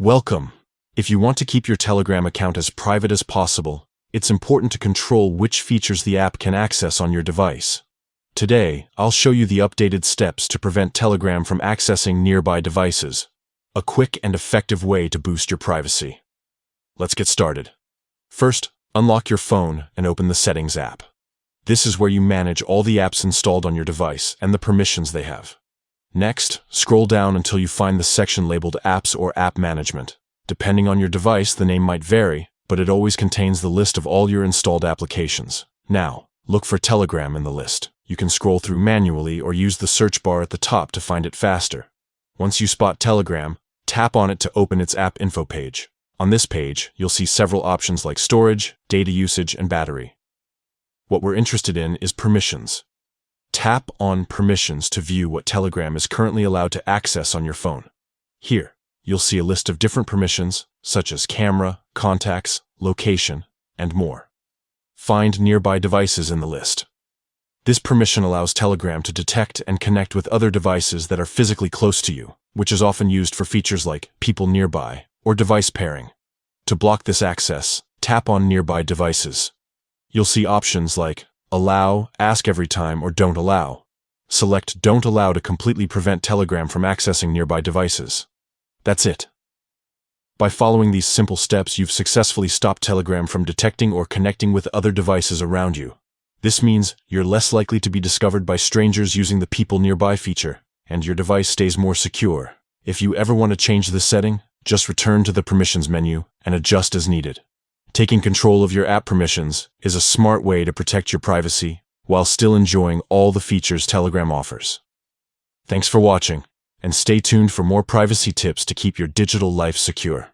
Welcome. If you want to keep your Telegram account as private as possible, it's important to control which features the app can access on your device. Today, I'll show you the updated steps to prevent Telegram from accessing nearby devices. A quick and effective way to boost your privacy. Let's get started. First, unlock your phone and open the Settings app. This is where you manage all the apps installed on your device and the permissions they have. Next, scroll down until you find the section labeled Apps or App Management. Depending on your device, the name might vary, but it always contains the list of all your installed applications. Now, look for Telegram in the list. You can scroll through manually or use the search bar at the top to find it faster. Once you spot Telegram, tap on it to open its app info page. On this page, you'll see several options like storage, data usage, and battery. What we're interested in is permissions. Tap on Permissions to view what Telegram is currently allowed to access on your phone. Here, you'll see a list of different permissions, such as camera, contacts, location, and more. Find nearby devices in the list. This permission allows Telegram to detect and connect with other devices that are physically close to you, which is often used for features like People Nearby or device pairing. To block this access, tap on Nearby Devices. You'll see options like Allow, Ask Every Time, or Don't Allow. Select Don't Allow to completely prevent Telegram from accessing nearby devices. That's it. By following these simple steps, you've successfully stopped Telegram from detecting or connecting with other devices around you. This means you're less likely to be discovered by strangers using the People Nearby feature, and your device stays more secure. If you ever want to change this setting, just return to the Permissions menu and adjust as needed. Taking control of your app permissions is a smart way to protect your privacy while still enjoying all the features Telegram offers. Thanks for watching, and stay tuned for more privacy tips to keep your digital life secure.